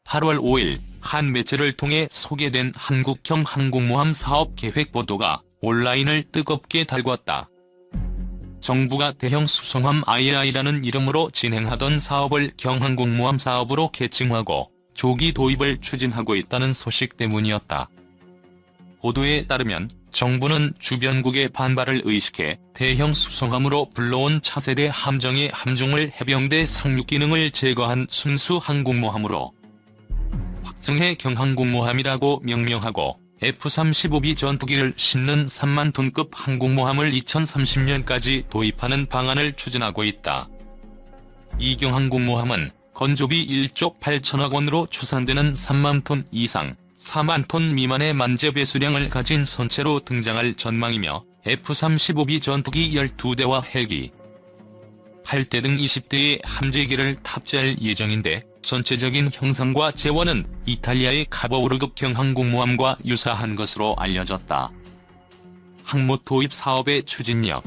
8월 5일 한 매체를 통해 소개된 한국형 항공모함 사업 계획 보도가 온라인을 뜨겁게 달궜다. 정부가 대형 수송함 IAI라는 이름으로 진행하던 사업을 경항공모함 사업으로 계층화하고 조기 도입을 추진하고 있다는 소식 때문이었다. 보도에 따르면 정부는 주변국의 반발을 의식해 대형 수송함으로 불러온 차세대 함정의 함중을 해병대 상륙 기능을 제거한 순수 항공모함으로 확정해 경항공모함이라고 명명하고 F-35B 전투기를 싣는 3만 톤급 항공모함을 2030년까지 도입하는 방안을 추진하고 있다. 이 경항공모함은 건조비 1조 8천억 원으로 추산되는 3만 톤 이상, 4만 톤 미만의 만재 배수량을 가진 선체로 등장할 전망이며 F-35B 전투기 12대와 헬기 8대 등 20대의 함재기를 탑재할 예정인데 전체적인 형상과 재원은 이탈리아의 카보우르급 경항공모함과 유사한 것으로 알려졌다. 항모 도입 사업의 추진력.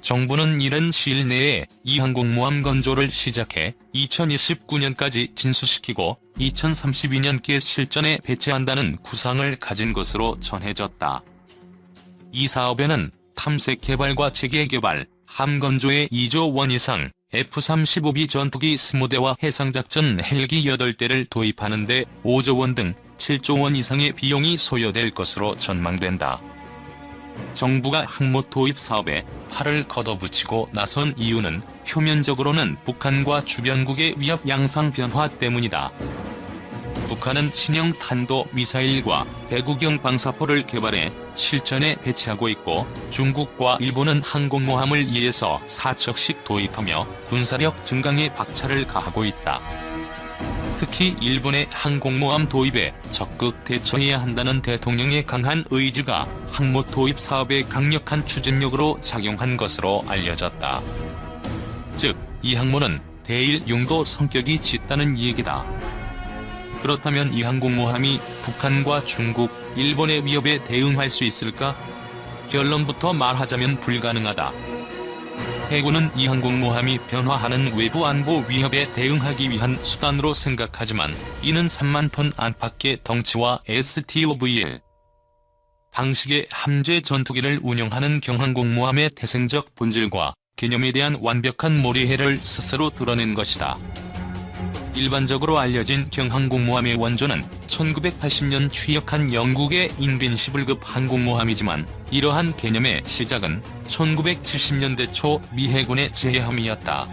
정부는 이른 시일 내에 이 항공모함 건조를 시작해 2029년까지 진수시키고 2032년께 실전에 배치한다는 구상을 가진 것으로 전해졌다. 이 사업에는 탐색 개발과 체계 개발, 함 건조에 2조 원 이상, F-35B 전투기 20대와 해상작전 헬기 8대를 도입하는 데 5조 원 등 7조 원 이상의 비용이 소요될 것으로 전망된다. 정부가 항모 도입 사업에 팔을 걷어붙이고 나선 이유는 표면적으로는 북한과 주변국의 위협 양상 변화 때문이다. 북한은 신형 탄도미사일과 대구경 방사포를 개발해 실전에 배치하고 있고 중국과 일본은 항공모함을 2에서 4척씩 도입하며 군사력 증강에 박차를 가하고 있다. 특히 일본의 항공모함 도입에 적극 대처해야 한다는 대통령의 강한 의지가 항모 도입 사업의 강력한 추진력으로 작용한 것으로 알려졌다. 즉, 이 항모는 대일 용도 성격이 짙다는 얘기다. 그렇다면 이 항공모함이 북한과 중국, 일본의 위협에 대응할 수 있을까? 결론부터 말하자면 불가능하다. 해군은 이 항공모함이 변화하는 외부 안보 위협에 대응하기 위한 수단으로 생각하지만 이는 3만 톤 안팎의 덩치와 STOVL 방식의 함재 전투기를 운영하는 경항공모함의 태생적 본질과 개념에 대한 완벽한 몰이해를 스스로 드러낸 것이다. 일반적으로 알려진 경항공모함의 원조는 1980년 취역한 영국의 인빈시블급 항공모함이지만 이러한 개념의 시작은 1970년대 초 미 해군의 제해함이었다.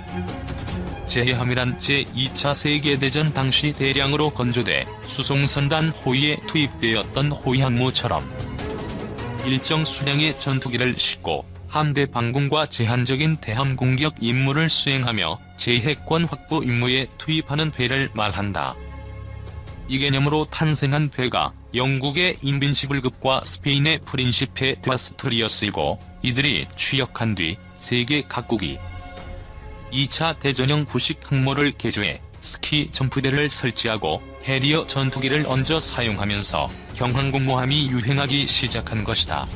제해함이란 제2차 세계대전 당시 대량으로 건조돼 수송선단 호위에 투입되었던 호위항모처럼 일정 수량의 전투기를 싣고 함대 방공과 제한적인 대함 공격 임무를 수행하며 제해권 확보 임무에 투입하는 배를 말한다. 이 개념으로 탄생한 배가 영국의 인빈시블급과 스페인의 프린시페 드 아스트리어스이고 이들이 취역한 뒤 세계 각국이 2차 대전형 구식 항모를 개조해 스키 점프대를 설치하고 해리어 전투기를 얹어 사용하면서 경항공모함이 유행하기 시작한 것이다.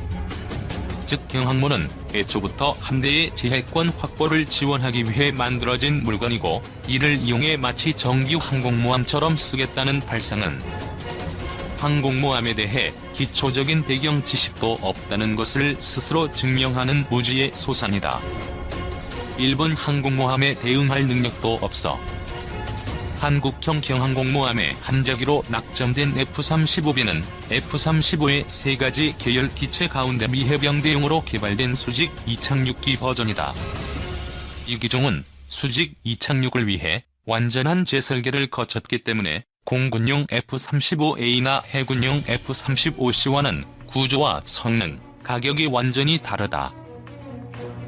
즉 경항모는 애초부터 함대의 제해권 확보를 지원하기 위해 만들어진 물건이고 이를 이용해 마치 정규 항공모함처럼 쓰겠다는 발상은 항공모함에 대해 기초적인 배경 지식도 없다는 것을 스스로 증명하는 무지의 소산이다. 일본 항공모함에 대응할 능력도 없어 한국형 경항공모함의 함재기로 낙점된 F-35B는 F-35의 3가지 계열 기체 가운데 미 해병대용으로 개발된 수직 이착륙기 버전이다. 이 기종은 수직 이착륙을 위해 완전한 재설계를 거쳤기 때문에 공군용 F-35A나 해군용 F-35C와는 구조와 성능, 가격이 완전히 다르다.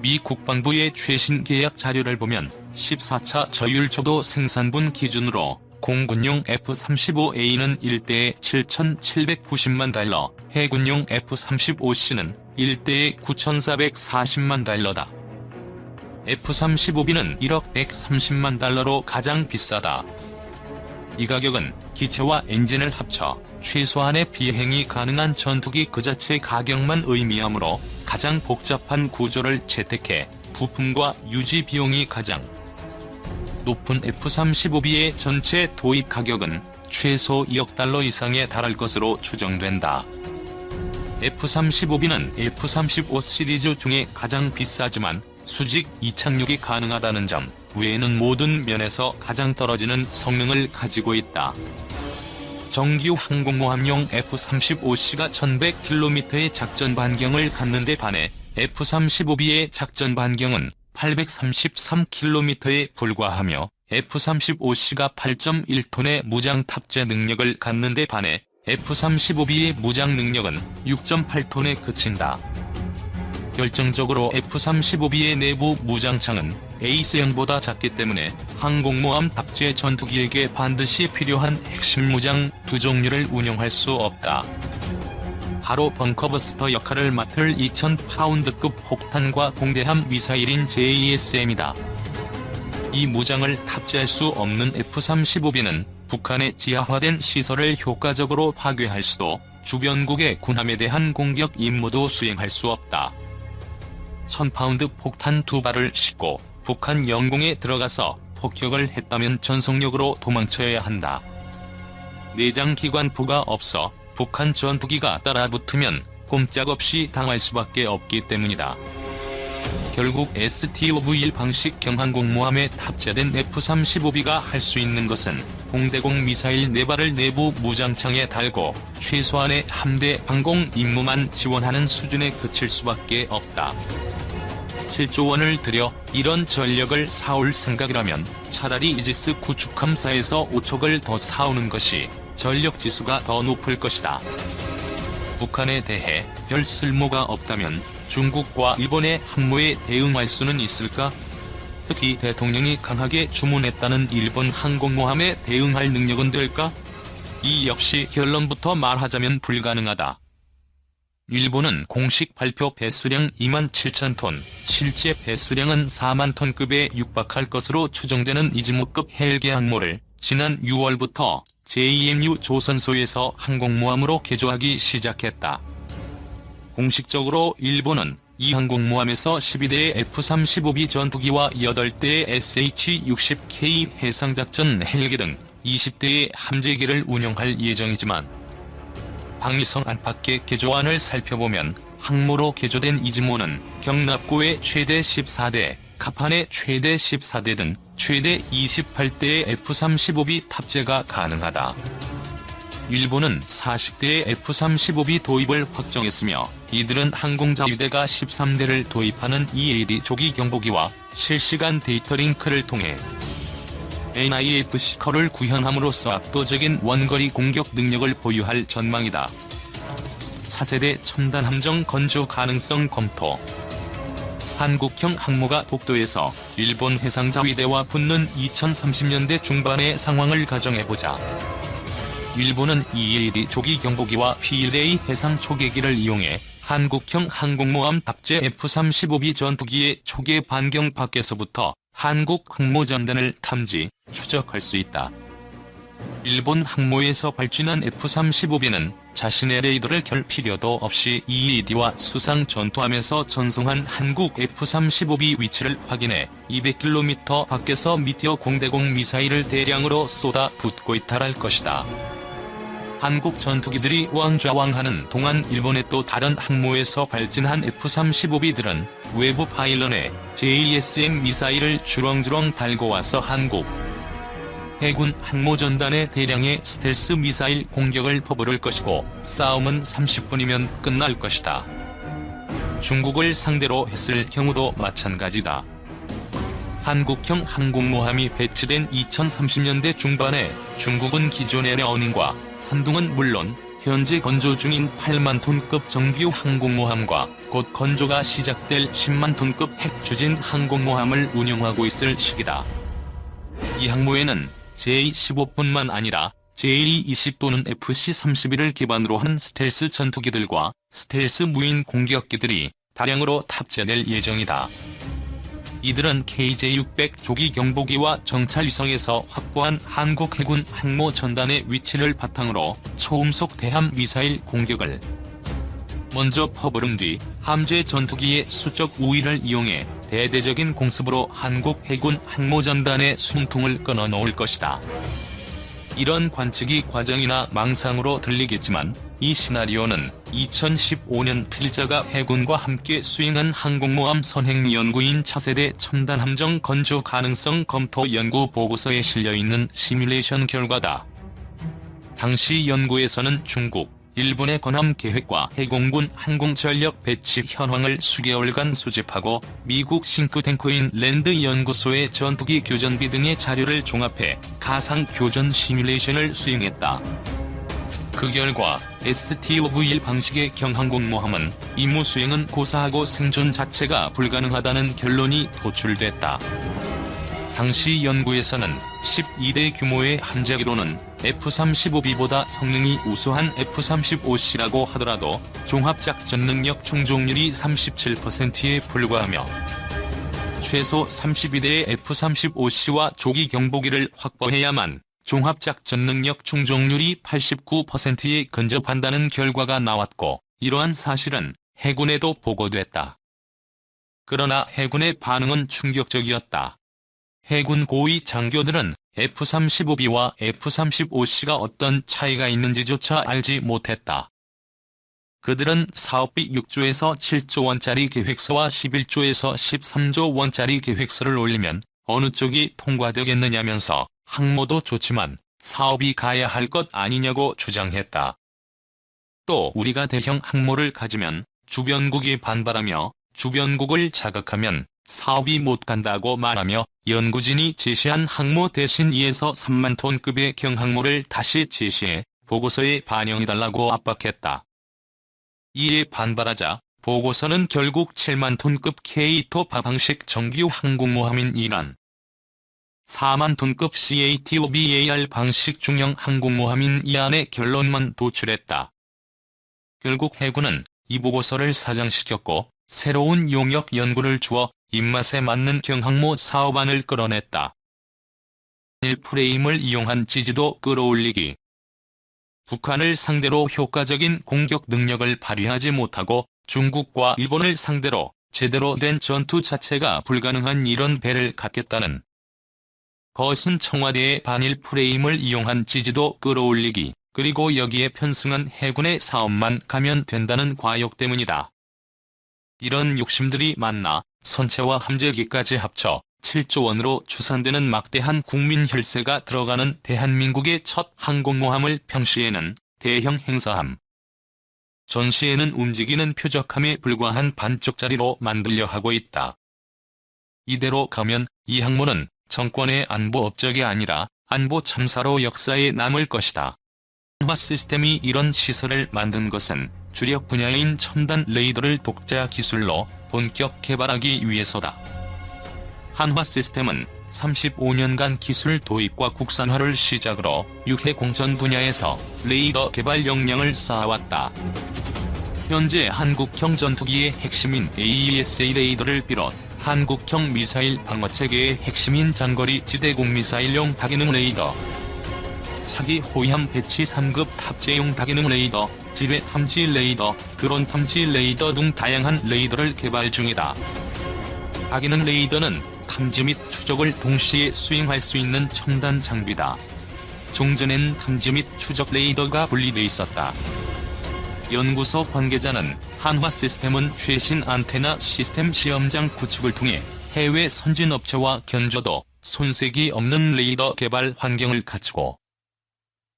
미 국방부의 최신 계약 자료를 보면 14차 저율초도 생산분 기준으로 공군용 F-35A는 1대에 7,790만 달러, 해군용 F-35C는 1대에 9,440만 달러다. F-35B는 1억 130만 달러로 가장 비싸다. 이 가격은 기체와 엔진을 합쳐 최소한의 비행이 가능한 전투기 그 자체 가격만 의미하므로 가장 복잡한 구조를 채택해 부품과 유지 비용이 가장 높은 F-35B의 전체 도입 가격은 최소 2억 달러 이상에 달할 것으로 추정된다. F-35B는 F-35 시리즈 중에 가장 비싸지만 수직 이착륙이 가능하다는 점 외에는 모든 면에서 가장 떨어지는 성능을 가지고 있다. 정규 항공모함용 F-35C가 1100km의 작전 반경을 갖는 데 반해 F-35B의 작전 반경은 833km에 불과하며 F-35C가 8.1톤의 무장 탑재 능력을 갖는 데 반해 F-35B의 무장 능력은 6.8톤에 그친다. 결정적으로 F-35B의 내부 무장창은 에이스형보다 작기 때문에 항공모함 탑재 전투기에게 반드시 필요한 핵심 무장 두 종류를 운용할 수 없다. 바로 벙커버스터 역할을 맡을 2000파운드급 폭탄과 공대함 미사일인 JSM이다. 이 무장을 탑재할 수 없는 F-35B는 북한의 지하화된 시설을 효과적으로 파괴할 수도 주변국의 군함에 대한 공격 임무도 수행할 수 없다. 1000파운드 폭탄 2발을 싣고 북한 영공에 들어가서 폭격을 했다면 전속력으로 도망쳐야 한다. 내장 기관포가 없어 북한 전투기가 따라붙으면 꼼짝없이 당할 수밖에 없기 때문이다. 결국 STOV-1 방식 경항공모함에 탑재된 F-35B가 할 수 있는 것은 공대공 미사일 4발을 내부 무장창에 달고 최소한의 함대 방공 임무만 지원하는 수준에 그칠 수밖에 없다. 7조 원을 들여 이런 전력을 사올 생각이라면 차라리 이지스 구축함사에서 5척을 더 사오는 것이 전력 지수가 더 높을 것이다. 북한에 대해 별 쓸모가 없다면 중국과 일본의 항모에 대응할 수는 있을까? 특히 대통령이 강하게 주문했다는 일본 항공모함에 대응할 능력은 될까? 이 역시 결론부터 말하자면 불가능하다. 일본은 공식 발표 배수량 27,000톤, 실제 배수량은 40,000톤급에 육박할 것으로 추정되는 이즈모급 헬기 항모를 지난 6월부터 JMU 조선소에서 항공모함으로 개조하기 시작했다. 공식적으로 일본은 이 항공모함에서 12대의 F-35B 전투기와 8대의 SH-60K 해상작전 헬기 등 20대의 함재기를 운영할 예정이지만 방위성 안팎의 개조안을 살펴보면 항모로 개조된 이즈모는 경납고의 최대 14대, 갑판의 최대 14대 등 최대 28대의 F-35B 탑재가 가능하다. 일본은 40대의 F-35B 도입을 확정했으며 이들은 항공자위대가 13대를 도입하는 EAD 조기 경보기와 실시간 데이터 링크를 통해 NIFC커를 구현함으로써 압도적인 원거리 공격 능력을 보유할 전망이다. 차세대 첨단 함정 건조 가능성 검토. 한국형 항모가 독도에서 일본 해상자위대와 붙는 2030년대 중반의 상황을 가정해보자. 일본은 EAD 조기 경보기와 PLA 해상 초계기를 이용해 한국형 항공모함 탑재 F-35B 전투기의 초계 반경 밖에서부터 한국 항모전단을 탐지, 추적할 수 있다. 일본 항모에서 발진한 F-35B는 자신의 레이더를 켤 필요도 없이 EAD와 수상 전투함에서 전송한 한국 F-35B 위치를 확인해 200km 밖에서 미티어 공대공 미사일을 대량으로 쏟아 붓고 이탈할 것이다. 한국 전투기들이 우왕좌왕하는 동안 일본의 또 다른 항모에서 발진한 F-35B들은 외부 파일런에 JSM 미사일을 주렁주렁 달고 와서 한국 해군 항모전단에 대량의 스텔스 미사일 공격을 퍼부을 것이고 싸움은 30분이면 끝날 것이다. 중국을 상대로 했을 경우도 마찬가지다. 한국형 항공모함이 배치된 2030년대 중반에 중국은 기존의 려닝과 산둥은 물론 현재 건조 중인 8만 톤급 정규 항공모함과 곧 건조가 시작될 10만 톤급 핵추진 항공모함을 운용하고 있을 시기다. 이 항모에는 J-15뿐만 아니라 J-20 또는 FC-31을 기반으로 한 스텔스 전투기들과 스텔스 무인 공격기들이 다량으로 탑재될 예정이다. 이들은 KJ-600 조기 경보기와 정찰위성에서 확보한 한국 해군 항모 전단의 위치를 바탕으로 초음속 대함 미사일 공격을 먼저 퍼부른 뒤 함재 전투기의 수적 우위를 이용해 대대적인 공습으로 한국 해군 항모전단의 숨통을 끊어놓을 것이다. 이런 관측이 과정이나 망상으로 들리겠지만 이 시나리오는 2015년 필자가 해군과 함께 수행한 항공모함 선행 연구인 차세대 첨단 함정 건조 가능성 검토 연구 보고서에 실려있는 시뮬레이션 결과다. 당시 연구에서는 중국, 일본의 건함 계획과 해공군 항공전력 배치 현황을 수개월간 수집하고 미국 싱크탱크인 랜드 연구소의 전투기 교전비 등의 자료를 종합해 가상 교전 시뮬레이션을 수행했다. 그 결과 STOV-1 방식의 경항공모함은 임무 수행은 고사하고 생존 자체가 불가능하다는 결론이 도출됐다. 당시 연구에서는 12대 규모의 함재기로는 F-35B보다 성능이 우수한 F-35C라고 하더라도 종합작전 능력 충족률이 37%에 불과하며 최소 32대의 F-35C와 조기 경보기를 확보해야만 종합작전 능력 충족률이 89%에 근접한다는 결과가 나왔고, 이러한 사실은 해군에도 보고됐다. 그러나 해군의 반응은 충격적이었다. 해군 고위 장교들은 F-35B와 F-35C가 어떤 차이가 있는지조차 알지 못했다. 그들은 사업비 6조에서 7조 원짜리 계획서와 11조에서 13조 원짜리 계획서를 올리면 어느 쪽이 통과되겠느냐면서 항모도 좋지만 사업이 가야 할 것 아니냐고 주장했다. 또 우리가 대형 항모를 가지면 주변국이 반발하며 주변국을 자극하면 사업이 못 간다고 말하며 연구진이 제시한 항모 대신 2에서 3만 톤급의 경항모를 다시 제시해 보고서에 반영해달라고 압박했다. 이에 반발하자 보고서는 결국 7만 톤급 K-2 방식 정규 항공모함인 이란, 4만 톤급 CATOBAR 방식 중형 항공모함인 이안의 결론만 도출했다. 결국 해군은 이 보고서를 사장시켰고 새로운 용역 연구를 주어 입맛에 맞는 경항모 사업안을 끌어냈다. 프레임을 이용한 지지도 끌어올리기. 북한을 상대로 효과적인 공격 능력을 발휘하지 못하고 중국과 일본을 상대로 제대로 된 전투 자체가 불가능한 이런 배를 갖겠다는 것은 청와대의 반일 프레임을 이용한 지지도 끌어올리기, 그리고 여기에 편승한 해군의 사업만 가면 된다는 과욕 때문이다. 이런 욕심들이 만나 선체와 함재기까지 합쳐 7조 원으로 추산되는 막대한 국민 혈세가 들어가는 대한민국의 첫 항공모함을 평시에는 대형 행사함, 전시에는 움직이는 표적함에 불과한 반쪽짜리로 만들려 하고 있다. 이대로 가면 이 항모는 정권의 안보 업적이 아니라 안보 참사로 역사에 남을 것이다. 한화 시스템이 이런 시설을 만든 것은 주력 분야인 첨단 레이더를 독자 기술로 본격 개발하기 위해서다. 한화 시스템은 35년간 기술 도입과 국산화를 시작으로 유해 공전 분야에서 레이더 개발 역량을 쌓아왔다. 현재 한국형 전투기의 핵심인 AESA 레이더를 비롯 한국형 미사일 방어체계의 핵심인 장거리 지대공 미사일용 다기능 레이더, 차기 호위함 배치 3급 탑재용 다기능 레이더, 지뢰 탐지 레이더, 드론 탐지 레이더 등 다양한 레이더를 개발 중이다. 다기능 레이더는 탐지 및 추적을 동시에 수행할 수 있는 첨단 장비다. 종전엔 탐지 및 추적 레이더가 분리돼 있었다. 연구소 관계자는 한화 시스템은 최신 안테나 시스템 시험장 구축을 통해 해외 선진 업체와 견줘도 손색이 없는 레이더 개발 환경을 갖추고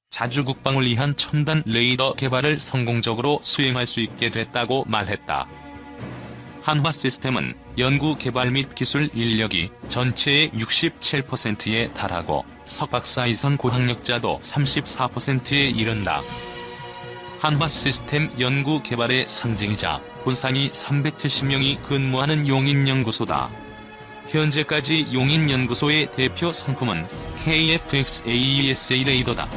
자주 국방을 위한 첨단 레이더 개발을 성공적으로 수행할 수 있게 됐다고 말했다. 한화 시스템은 연구 개발 및 기술 인력이 전체의 67%에 달하고 석박사 이상 고학력자도 34%에 이른다. 한화 시스템 연구 개발의 상징이자 본산이 370명이 근무하는 용인연구소다. 현재까지 용인연구소의 대표 상품은 KF-X-AESA 레이더다.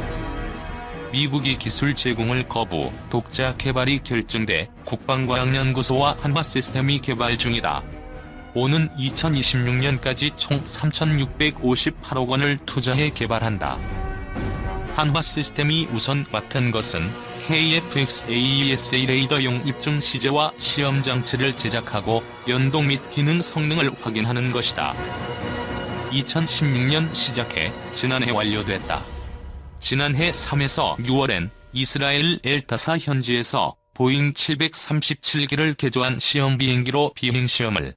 미국이 기술 제공을 거부, 독자 개발이 결정돼 국방과학연구소와 한화 시스템이 개발 중이다. 오는 2026년까지 총 3,658억 원을 투자해 개발한다. 한화 시스템이 우선 맡은 것은 KF-XAESA 레이더용 입중 시제와 시험 장치를 제작하고 연동 및 기능 성능을 확인하는 것이다. 2016년 시작해 지난해 완료됐다. 지난해 3에서 6월엔 이스라엘 엘타사 현지에서 보잉 737기를 개조한 시험 비행기로 비행시험을,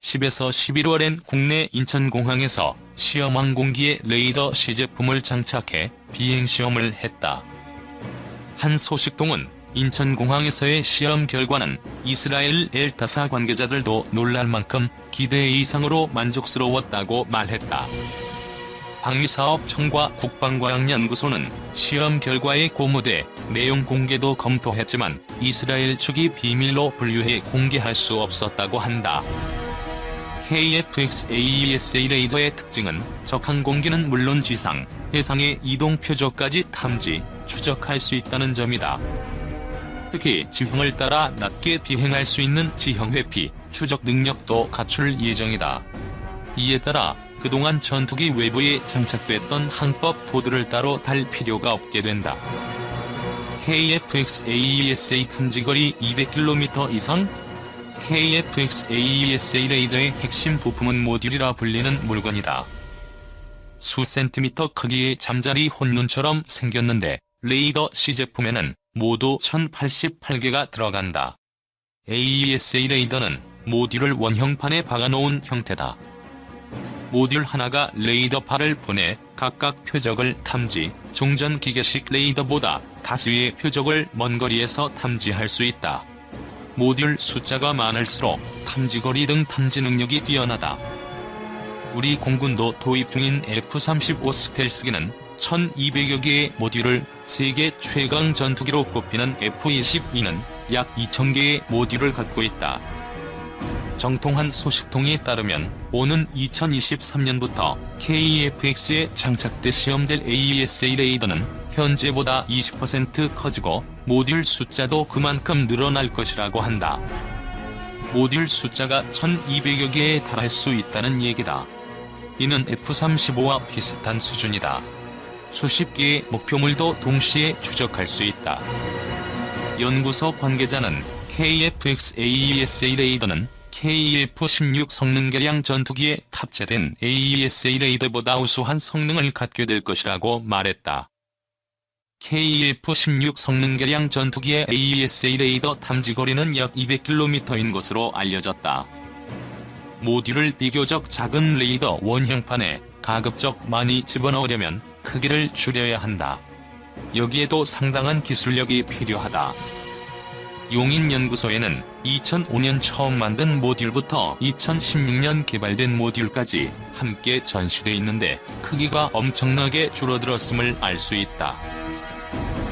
10에서 11월엔 국내 인천공항에서 시험 항공기에 레이더 시제품을 장착해 비행시험을 했다. 한 소식통은 인천공항에서의 시험 결과는 이스라엘 엘타사 관계자들도 놀랄 만큼 기대 이상으로 만족스러웠다고 말했다. 방위사업청과 국방과학연구소는 시험 결과의 고무대 내용 공개도 검토했지만 이스라엘 측이 비밀로 분류해 공개할 수 없었다고 한다. KF-XAESA 레이더의 특징은 적 항공기는 물론 지상, 해상의 이동 표적까지 탐지, 추적할 수 있다는 점이다. 특히 지형을 따라 낮게 비행할 수 있는 지형 회피, 추적 능력도 갖출 예정이다. 이에 따라 그동안 전투기 외부에 장착됐던 항법 보드를 따로 달 필요가 없게 된다. KF-XAESA 탐지거리 200km 이상? KF-XAESA 레이더의 핵심 부품은 모듈이라 불리는 물건이다. 수 센티미터 크기의 잠자리 혼눈처럼 생겼는데 레이더 시제품에는 모두 1088개가 들어간다. AESA 레이더는 모듈을 원형판에 박아놓은 형태다. 모듈 하나가 레이더파를 보내 각각 표적을 탐지, 종전 기계식 레이더보다 다수의 표적을 먼 거리에서 탐지할 수 있다. 모듈 숫자가 많을수록 탐지거리 등 탐지 능력이 뛰어나다. 우리 공군도 도입 중인 F-35 스텔스기는 1200여 개의 모듈을 세계 최강 전투기로 꼽히는 F-22는 약 2000개의 모듈을 갖고 있다. 정통한 소식통에 따르면 오는 2023년부터 KF-X에 장착돼 시험될 AESA 레이더는 현재보다 20% 커지고 모듈 숫자도 그만큼 늘어날 것이라고 한다. 모듈 숫자가 1200여 개에 달할 수 있다는 얘기다. 이는 F-35와 비슷한 수준이다. 수십 개의 목표물도 동시에 추적할 수 있다. 연구소 관계자는 KF-XAESA 레이더는 KF-16 성능 개량 전투기에 탑재된 AESA 레이더보다 우수한 성능을 갖게 될 것이라고 말했다. KF-16 성능 개량 전투기의 AESA 레이더 탐지거리는 약 200km인 것으로 알려졌다. 모듈을 비교적 작은 레이더 원형판에 가급적 많이 집어넣으려면 크기를 줄여야 한다. 여기에도 상당한 기술력이 필요하다. 용인연구소에는 2005년 처음 만든 모듈부터 2016년 개발된 모듈까지 함께 전시돼 있는데 크기가 엄청나게 줄어들었음을 알 수 있다.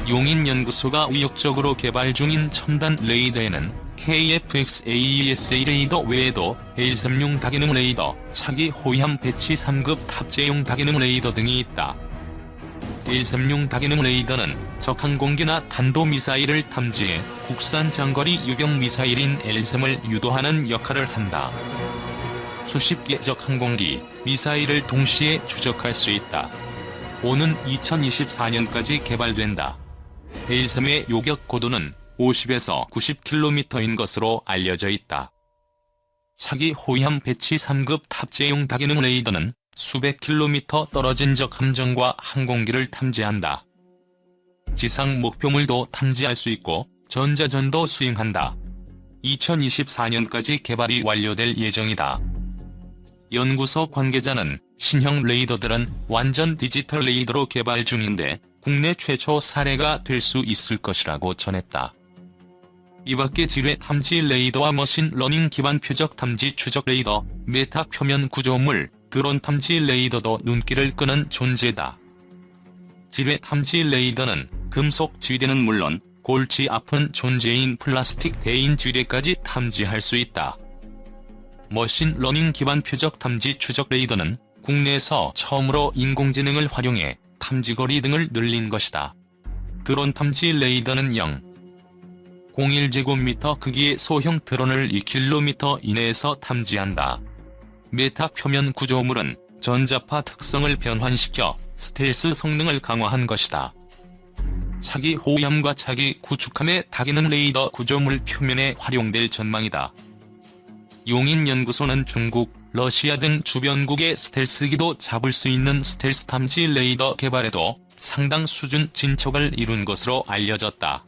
용인연구소가 의욕적으로 개발 중인 첨단 레이더에는 KF-XAESA 레이더 외에도 L3용 다기능 레이더, 차기 호위함 배치 3급 탑재용 다기능 레이더 등이 있다. L3용 다기능 레이더는 적 항공기나 탄도미사일을 탐지해 국산 장거리 유격 미사일인 L3을 유도하는 역할을 한다. 수십 개 적 항공기, 미사일을 동시에 추적할 수 있다. 오는 2024년까지 개발된다. L3의 요격 고도는 50에서 90km인 것으로 알려져 있다. 차기 호위함 배치 3급 탑재용 다기능 레이더는 수백 킬로미터 떨어진 적 함정과 항공기를 탐지한다. 지상 목표물도 탐지할 수 있고 전자전도 수행한다. 2024년까지 개발이 완료될 예정이다. 연구소 관계자는 신형 레이더들은 완전 디지털 레이더로 개발 중인데 국내 최초 사례가 될 수 있을 것이라고 전했다. 이밖에 지뢰 탐지 레이더와 머신 러닝 기반 표적 탐지 추적 레이더, 메타 표면 구조물, 드론 탐지 레이더도 눈길을 끄는 존재다. 지뢰 탐지 레이더는 금속 쥐대는 물론 골치 아픈 존재인 플라스틱 대인 쥐대까지 탐지할 수 있다. 머신 러닝 기반 표적 탐지 추적 레이더는 국내에서 처음으로 인공지능을 활용해 탐지거리 등을 늘린 것이다. 드론 탐지 레이더는 0.01제곱미터 크기의 소형 드론을 2km 이내에서 탐지한다. 메타 표면 구조물은 전자파 특성을 변환시켜 스텔스 성능을 강화한 것이다. 차기 호위함과 차기 구축함의 다기능 레이더 구조물 표면에 활용될 전망이다. 용인연구소는 중국, 러시아 등 주변국의 스텔스기도 잡을 수 있는 스텔스 탐지 레이더 개발에도 상당 수준 진척을 이룬 것으로 알려졌다.